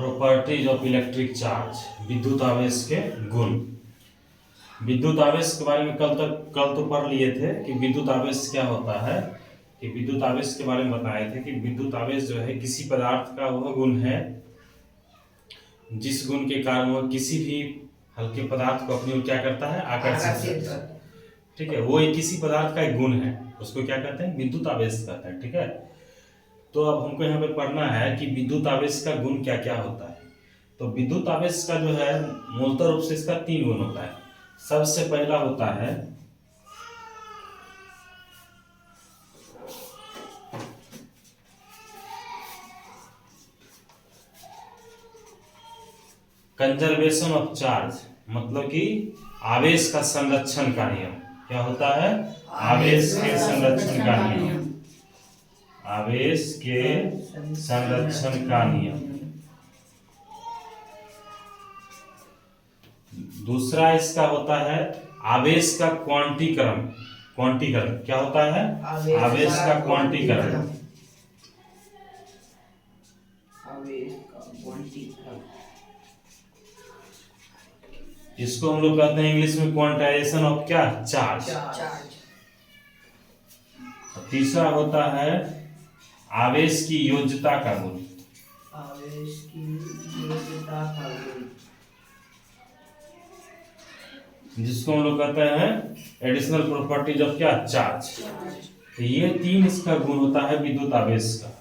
Properties of electric charge, विद्युत आवेश के गुण। विद्युत आवेश के बारे में कल तो पढ़ लिए थे कि विद्युत आवेश क्या होता है। कि विद्युत आवेश के बारे में बताए थे कि विद्युत आवेश जो है किसी पदार्थ का वह गुण है जिस गुण के कारण वह किसी भी हल्के पदार्थ को अपनी ओर क्या करता है, आकर्षित करता है। ठीक है, वो एक किसी पदार्थ का एक गुण है, उसको क्या कहते हैं, विद्युत आवेश कहते हैं। ठीक है, तो अब हमको यहाँ पे पढ़ना है कि विद्युत आवेश का गुण क्या क्या होता है। तो विद्युत आवेश का जो है मूलतः रूप से इसका 3 गुण होता है। सबसे पहला होता है कंजर्वेशन ऑफ चार्ज, मतलब कि आवेश का संरक्षण का नियम। क्या होता है, आवेश के संरक्षण का नियम। आवेश के संरक्षण का नियम। दूसरा इसका होता है आवेश का क्वांटीकरण। क्वांटीकरण क्या होता है, आवेश का क्वांटीकरण। इसको हम लोग कहते हैं इंग्लिश में क्वांटाइजेशन ऑफ क्या, चार्ज। तीसरा होता है आवेश की योज्यता का गुण। आवेश की योज्यता का गुण, जिसको हम लोग कहते हैं एडिशनल प्रॉपर्टीज ऑफ क्या, चार्ज। तो ये 3 इसका गुण होता है विद्युत आवेश का।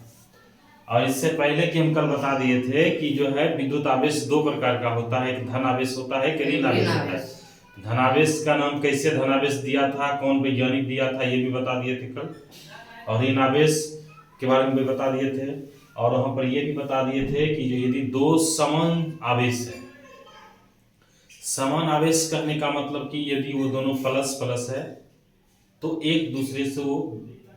और इससे पहले कि हम कल बता दिए थे कि जो है विद्युत आवेश 2 प्रकार का होता है, एक धन आवेश होता है, एक ऋण आवेश होता है। धनावेश का नाम कैसे धनावेश दिया था, कौन वैज्ञानिक दिया था, ये भी बता दिए थे कल। और ऋण आवेश के बारे में भी बता दिए थे। और वहां पर ये भी बता दिए थे कि जो यदि 2 समान आवेश है, समान आवेश करने का मतलब कि यदि वो दोनों प्लस प्लस है तो एक दूसरे से वो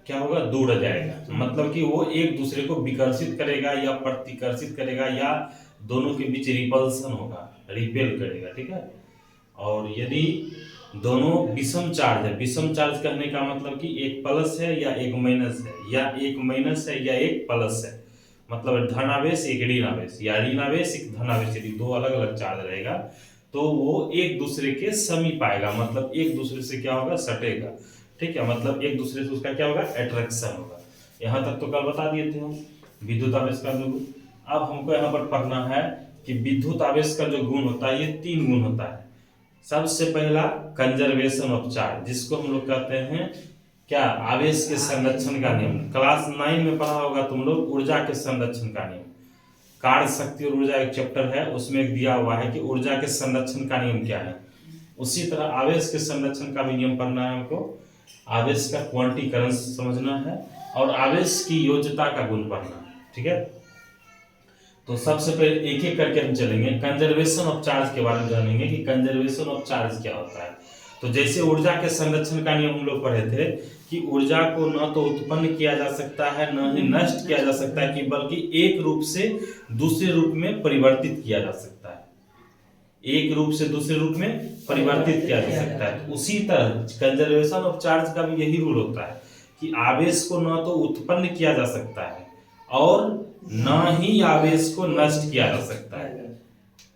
क्या होगा, दूर जाएगा। मतलब कि वो एक दूसरे को विकर्षित करेगा या प्रतिकर्षित करेगा या दोनों के बीच रिपल्सन होगा, रिपेल करेगा। ठीक है, और यदि दोनों विषम चार्ज है, विषम चार्ज कहने का मतलब कि एक प्लस है या एक माइनस है, या एक माइनस है या एक प्लस है, मतलब धन आवेश एक ऋण आवेश या ऋण आवेश एक धन आवेश, यदि 2 अलग अलग चार्ज रहेगा तो वो एक दूसरे के समीप आएगा, मतलब एक दूसरे से क्या होगा, सटेगा। ठीक है, मतलब एक दूसरे से उसका क्या होगा, अट्रैक्शन होगा। यहाँ तक तो कल बता दिए थे हम विद्युत आवेश का जो। अब हमको यहाँ पर पढ़ना है कि विद्युत आवेश का जो गुण होता है ये 3 गुण होता है। सबसे पहला कंजर्वेशन ऑफ चार्ज, जिसको हम लोग कहते हैं क्या, आवेश के संरक्षण का नियम। क्लास 9 में पढ़ा होगा तुम लोग ऊर्जा के संरक्षण का नियम। कार्य शक्ति और ऊर्जा एक चैप्टर है, उसमें एक दिया हुआ है कि ऊर्जा के संरक्षण का नियम क्या है। उसी तरह आवेश के संरक्षण का भी नियम पढ़ना है हमको। आवेश का क्वांटीकरण समझना है और आवेश की योज्यता का गुण पढ़ना है। ठीक है, तो सबसे पहले एक एक करके हम चलेंगे। कंजर्वेशन ऑफ चार्ज के बारे में जानेंगे कि कंजर्वेशन ऑफ चार्ज क्या होता है। तो जैसे ऊर्जा के संरक्षण का नियम हम लोग पढ़े थे कि ऊर्जा को न तो उत्पन्न किया जा सकता है न ही नष्ट किया जा सकता है, कि बल्कि एक रूप से दूसरे रूप में परिवर्तित किया जा सकता है। एक रूप से दूसरे रूप में परिवर्तित किया जा सकता है। उसी तरह कंजर्वेशन ऑफ चार्ज का भी यही रूल होता है कि आवेश को न तो उत्पन्न किया जा सकता है और न ही आवेश को नष्ट किया जा सकता है।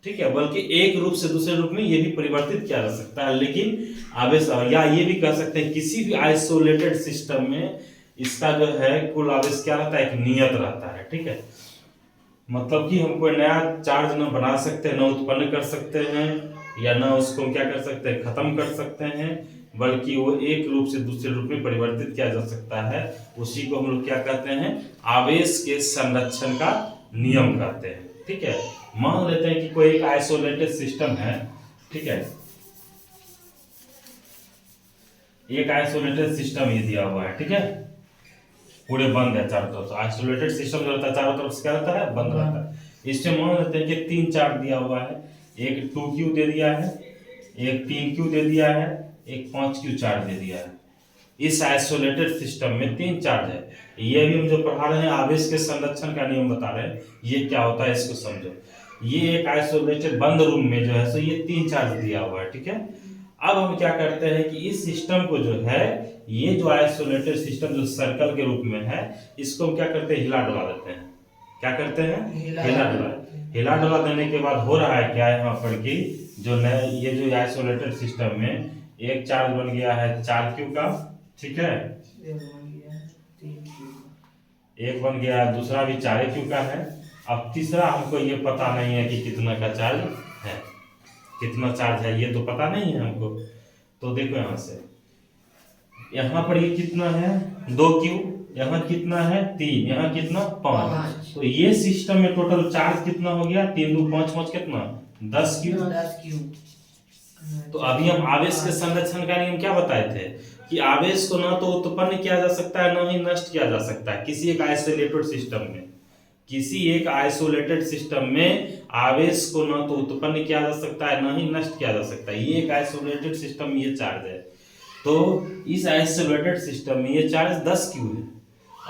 ठीक है, बल्कि एक रूप से दूसरे रूप में ये भी परिवर्तित किया जा सकता है। लेकिन आवेश, या ये भी कह सकते हैं किसी भी आइसोलेटेड सिस्टम में इसका जो है कुल आवेश क्या रहता है, एक नियत रहता है। ठीक है, मतलब कि हम कोई नया चार्ज न बना सकते हैं, न उत्पन्न कर सकते हैं, या न उसको क्या कर सकते हैं, खत्म कर सकते हैं, बल्कि वो एक रूप से दूसरे रूप में परिवर्तित किया जा सकता है। उसी को हम लोग क्या कहते हैं, आवेश के संरक्षण का नियम कहते हैं। ठीक है, मान लेते हैं कि कोई एक आइसोलेटेड सिस्टम है। ठीक है, एक आइसोलेटेड सिस्टम ये दिया हुआ है। ठीक है, पूरे बंद है चारों तरफ से। आइसोलेटेड सिस्टम जो रहता है चारों तरफ से क्या रहता है, बंद रहता है। इसमें मान लेते हैं कि 3 चार्ज दिया हुआ है, एक 2q दे दिया है, एक 3q दे दिया है, एक 5q चार्ज दे दिया है। इस आइसोलेटेड सिस्टम में 3 चार्ज है। ये भी हम जो पढ़ा रहे हैं आवेश के संरक्षण का नियम बता रहे हैं, ये क्या होता है इसको समझो। ये एक आइसोलेटेड बंद रूम में जो है सो ये 3 चार्ज दिया हुआ है। ठीक है, अब हम क्या करते हैं कि इस सिस्टम को जो है, ये जो आइसोलेटेड सिस्टम जो सर्कल के रूप में है, इसको हम क्या करते हैं, हिला डुला देते हैं। क्या करते हैं, हिला हिला डुला। हिला डुला देने के बाद हो रहा है क्या यहाँ पर कि जो नए ये जो आइसोलेटेड सिस्टम में एक चार्ज बन गया है 4q का, ठीक है, एक बन गया 3q एक बन गया, दूसरा भी 4q का है। अब तीसरा हमको ये पता नहीं है कि कितना का चार्ज है, कितना चार्ज है ये तो पता नहीं है हमको। तो देखो यहाँ से, यहाँ पर ये कितना है 2q, यहाँ कितना है 3, यहाँ कितना 5। तो ये सिस्टम में टोटल चार्ज कितना हो गया, 3 2 5 5 कितना 10q। तो अभी हम आवेश के संरक्षण का नियम क्या बताए थे कि आवेश को ना तो उत्पन्न किया जा सकता है ना ही नष्ट किया जा सकता है किसी एक आइसोलेटेड सिस्टम में। किसी एक आइसोलेटेड सिस्टम में आवेश को ना तो उत्पन्न किया जा सकता है ना ही नष्ट किया जा सकता है। ये एक आइसोलेटेड सिस्टम में ये चार्ज है, तो इस आइसोलेटेड सिस्टम में ये चार्ज 10q है,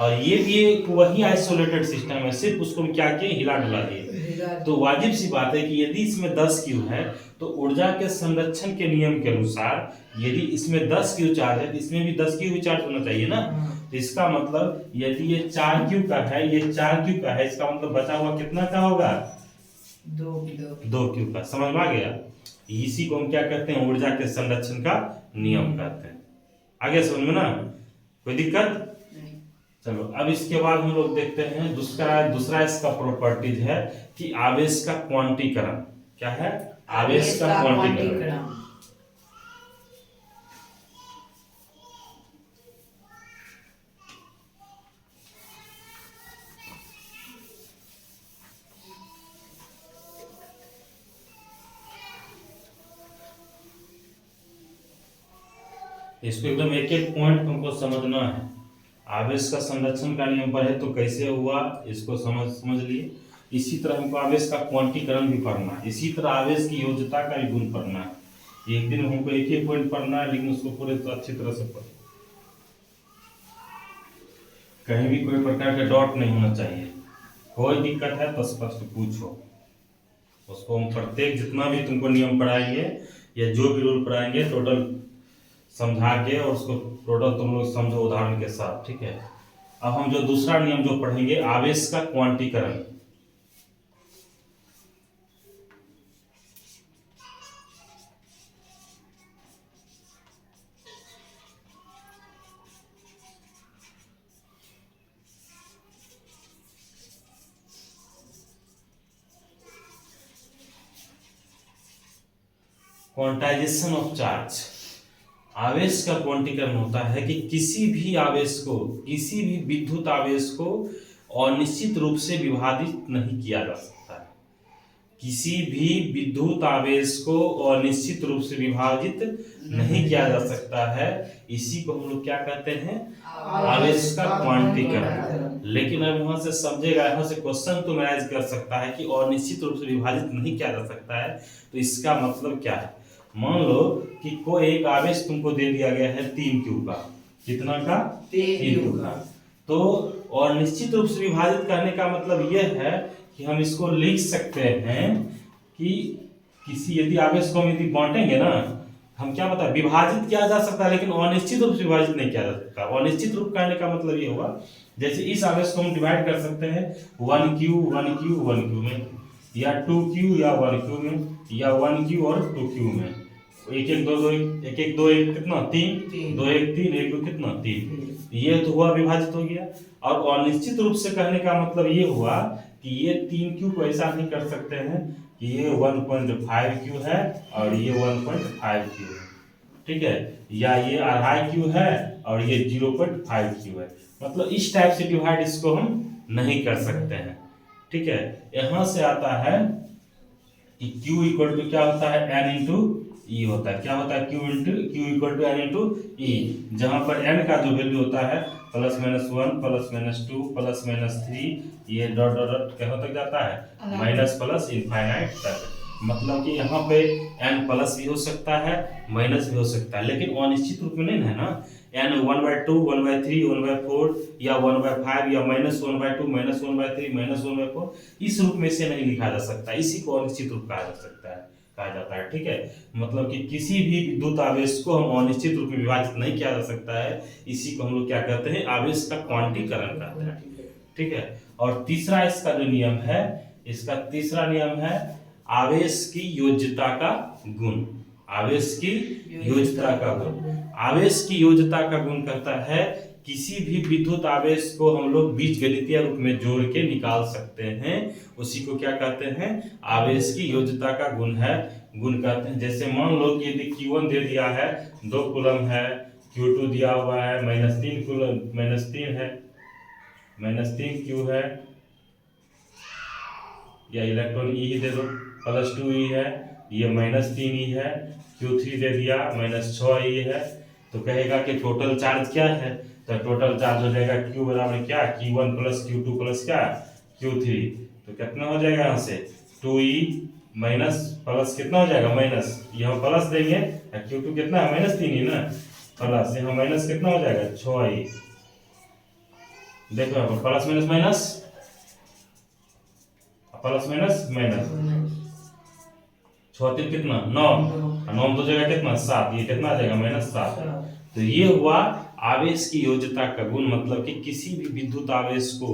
और ये भी एक वही आइसोलेटेड सिस्टम है, सिर्फ उसको हम क्या किए, हिला डुला दिए। तो वाजिब सी बात है कि यदि इसमें 10q है तो ऊर्जा के संरक्षण के नियम के अनुसार यदि इसमें 10q चार्ज है तो इसमें भी 10q भी चार्ज होना चाहिए ना। तो इसका मतलब यदि ये 4q का है, ये 4q का है, इसका मतलब बचा हुआ कितना का होगा, 2q का। समझ में आ गया? इसी को हम क्या कहते हैं, ऊर्जा के संरक्षण का नियम कहते हैं। आगे समझ में ना, कोई दिक्कत? चलो अब इसके बाद हम लोग देखते हैं दूसरा इसका प्रॉपर्टीज है कि आवेश का क्वांटीकरण। क्या है? आवेश का क्वांटीकरण। इसको एकदम एक एक पॉइंट हमको समझना है। आवेश का संरक्षण का नियम पर है तो कैसे हुआ इसको समझ लिए। इसी तरह हमको आवेश का क्वांटीकरण भी पढ़ना है, इसी तरह आवेश की योज्यता का भी गुण पढ़ना है। एक दिन हमको एक ही पॉइंट पढ़ना है, लेकिन उसको पूरे तो अच्छी तरह से पढ़ो, कहीं भी कोई प्रकार का डॉट नहीं होना चाहिए। कोई दिक्कत है तो स्पष्ट पूछो, उसको हम प्रत्येक जितना भी तुमको नियम पढ़ाएंगे या जो भी रूल पढ़ाएंगे टोटल समझा के और उसको टोटल तुम लोग समझो उदाहरण के साथ, ठीक है। अब हम जो दूसरा नियम जो पढ़ेंगे, आवेश का क्वांटीकरण। Quantization of charge. आवेश का क्वांटीकरण होता है कि किसी भी आवेश को, किसी भी विद्युत आवेश को अनिश्चित रूप से विभाजित नहीं किया जा सकता है। किसी भी विद्युत आवेश को अनिश्चित रूप से विभाजित नहीं किया जा सकता है। इसी को हम लोग क्या कहते हैं, आवेश का क्वांटीकरण। लेकिन अब यहाँ से समझेगा, यहाँ से क्वेश्चन तुम राइज कर सकता है कि अनिश्चित रूप से विभाजित नहीं किया जा सकता है, तो इसका मतलब क्या है। मान लो कि कोई एक आवेश तुमको दे दिया गया है 3q का, कितना का, 3q का। तो और निश्चित रूप से विभाजित करने का मतलब यह है कि हम इसको लिख सकते हैं कि किसी यदि आवेश को हम यदि बांटेंगे ना, हम क्या बता, विभाजित किया जा सकता है लेकिन अनिश्चित रूप से विभाजित नहीं किया जा सकता। अनिश्चित रूप करने का मतलब ये हुआ, जैसे इस आवेश को हम डिवाइड कर सकते हैं 1q 1q 1q में, या 2q या 1q में, या 1q और 2q में। एक एक दो दो एक एक दो एक कितना 3, 2 1 3 1 2 कितना 3। ये तो हुआ विभाजित हो गया। और अनिश्चित रूप से कहने का मतलब ये हुआ कि ये 3q को ऐसा नहीं कर सकते हैं कि ये 1.5q है और ये 1.5q है, ठीक है, या ये 2.5q है और ये 0.5q है। मतलब इस टाइप से डिवाइड इसको हम नहीं कर सकते हैं, ठीक है। यहां से आता है कि q इक्वल टू क्या होता है, n इंटू ई होता है। क्या होता है, q equal to n into e, जहां पर n का जो वैल्यू होता है +-1 +-2 +-3, ये डॉट डॉट डॉट क्या तक जाता है, माइनस प्लस इनफाइनाइट तक। मतलब कि यहाँ पे n प्लस भी हो सकता है, माइनस भी हो सकता है, लेकिन अनिश्चित रूप में नहीं है ना। n 1/2 1/3 1/4 या 1/5 या -1/2 -1/3 -1/4, इस रूप में से नहीं लिखा जा सकता। इसी को अनिश्चित रूप कहा जाता है, ठीक है। मतलब कि किसी भी विद्युत आवेश को हम अनिश्चित रूप में विभाजित नहीं किया जा सकता है। इसी को हम लोग क्या कहते हैं, आवेश का क्वांटीकरण कहते हैं, ठीक है। और तीसरा इसका जो नियम है, इसका तीसरा नियम है आवेश की योज्यता का गुण। आवेश की योज्यता का गुण, आवेश की योज्यता का गुण कहता है किसी भी विद्युत आवेश को हम लोग बीजगणितीय रूप में जोड़ के निकाल सकते हैं, उसी को क्या कहते हैं, आवेश की योज्यता का गुण है, गुण कहते हैं। जैसे मान लो कि यदि Q1 दे दिया है 2 कूलम है, Q2 दिया हुआ है -3 कूलम, -3 है, -3 Q है, या इलेक्ट्रॉन E ही दे दो, +2 E है, ये -3 E है, Q3 दे दिया -6 E है, तो कहेगा कि टोटल चार्ज क्या है, तो टोटल चार्ज हो जाएगा Q बराबर क्या, Q1 + Q2 + क्या, Q3, तो कितना हो जाएगा यहाँ से 2E माइनस प्लस कितना हो जाएगा माइनस, यहाँ प्लस देंगे, Q2 कितना है -3 ना, प्लस यहाँ माइनस कितना हो जाएगा 6E, देखो यहाँ पर plus minus minus, plus minus minus, 6 3 कितना 9, 9 2 जगह कितना 7, ये कितना आ जाएगा -7। तो ये हुआ आवेश की योज्यता का गुण, मतलब कि किसी भी विद्युत आवेश को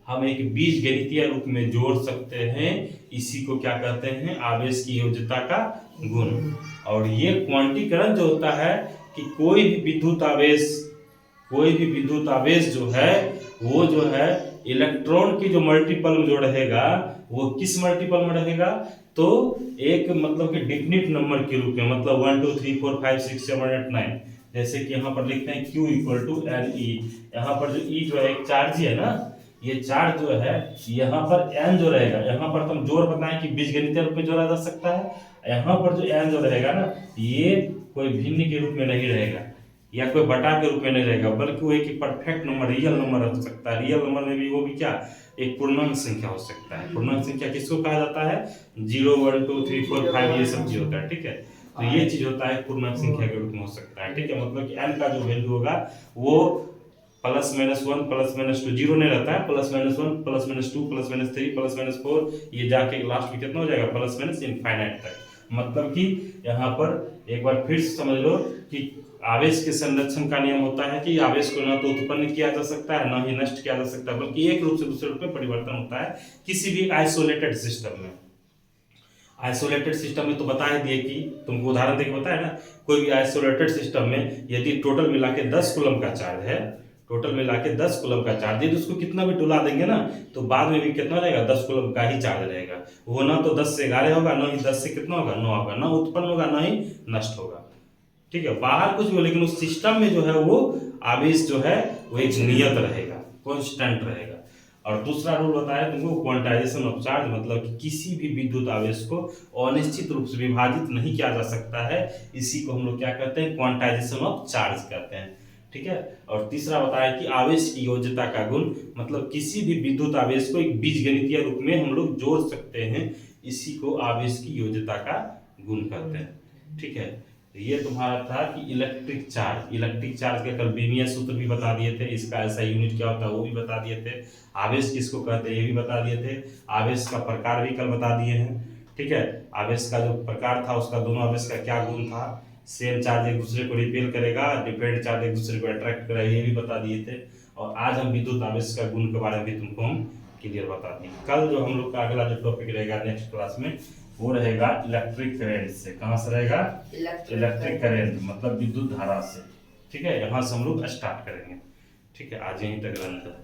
हम एक बीजगणितीय रूप में जोड़ सकते हैं, इसी को क्या कहते हैं, आवेश की योज्यता का गुण। और ये क्वांटीकरण जो होता है कि कोई भी विद्युत आवेश जो है वो जो है इलेक्ट्रॉन की जो मल्टीपल में जो रहेगा वो किस मल्टीपल में रहेगा, तो एक मतलब कि डिफिनिट नंबर के रूप में, मतलब 1 2 3 4 5 6 7 8 9, जैसे कि यहाँ पर लिखते हैं Q = N E, यहाँ पर जो E जो है एक चार्ज है ना, ये चार्ज जो है यहाँ पर N जो रहेगा, यहाँ पर तुम जोड़ बताएं कि बीजगणितीय रूप में जोड़ा जा सकता है, यहाँ पर जो N जो रहेगा ना, ये कोई भिन्न के रूप में नहीं रहेगा या कोई बटा के रूप में नहीं रहेगा, बल्कि वो एक परफेक्ट नंबर, रियल नंबर हो सकता है। रियल नंबर में भी वो भी क्या, एक पूर्णांक संख्या हो सकता है। पूर्णांक संख्या किसको कहा जाता है, 0 1 2 3 4 5 ये सब चीज होता है, ठीक है। तो ये चीज होता है पूर्णांक संख्या के रूप में हो सकता है, ठीक है। मतलब कि n का जो वैल्यू होगा वो +-1 +-2, 0 नहीं रहता है, +-1 +-2 +-3 +-4, ये जाके लास्ट में कितना हो जाएगा +-इनफाइनाइट तक। मतलब कि यहाँ पर एक बार फिर से समझ लो कि आवेश के संरक्षण का नियम होता है कि आवेश को न तो उत्पन्न किया जा सकता है, न ही नष्ट किया जा सकता है, बल्कि एक रूप से दूसरे रूप में परिवर्तन होता है किसी भी आइसोलेटेड सिस्टम में। आइसोलेटेड सिस्टम में तो बता ही दिए कि तुमको उदाहरण देके बताया ना, कोई भी आइसोलेटेड सिस्टम में यदि टोटल मिला के 10 कूलम का चार्ज है, टोटल मिला के 10 कूलम का चार्ज, यदि उसको कितना भी डुला देंगे ना, तो बाद में भी कितना रहेगा 10 कूलम का ही चार्ज रहेगा। वो ना तो 10 से 11 होगा, ना ही 10 से कितना होगा 9 होगा, ना उत्पन्न होगा ना ही नष्ट होगा, ठीक है। बाहर कुछ भी हो, लेकिन उस सिस्टम में जो है वो आवेश जो है वो एक नियत रहेगा, कांस्टेंट रहेगा। और दूसरा रूल बताया तुमको क्वांटाइजेशन ऑफ चार्ज, मतलब कि किसी भी विद्युत आवेश को अनिश्चित रूप से विभाजित नहीं किया जा सकता है, इसी को हम लोग क्या कहते हैं, क्वांटाइजेशन ऑफ चार्ज कहते हैं, ठीक है। और तीसरा बताया कि आवेश की योज्यता का गुण, मतलब किसी भी विद्युत आवेश को एक बीजगणितीय रूप में हम लोग जोड़ सकते हैं, इसी को आवेश की योज्यता का गुण कहते हैं, ठीक है। ये तुम्हारा था कि इलेक्ट्रिक चार्ज का कल बीमीय सूत्र भी बता दिए थे, इसका ऐसा यूनिट क्या होता है वो भी बता दिए थे, आवेश किसको कहते हैं ये भी बता दिए थे, आवेश का प्रकार भी कल बता दिए हैं, ठीक है। आवेश का जो प्रकार था उसका, दोनों आवेश का क्या गुण था, सेम चार्ज एक दूसरे को रिपेल करेगा, डिफरेंट चार्ज एक दूसरे को अट्रैक्ट करेगा, ये भी बता दिए थे। और आज हम विद्युत आवेश का गुण के बारे में भी तुमको हम क्लियर बता देंगे। कल जो हम लोग का अगला जो टॉपिक रहेगा नेक्स्ट क्लास में, वो रहेगा इलेक्ट्रिक करंट से। कहाँ से रहेगा, इलेक्ट्रिक करंट मतलब विद्युत धारा से, ठीक है। यहाँ से हम लोग स्टार्ट करेंगे, ठीक है। आज यहीं तक रहता है।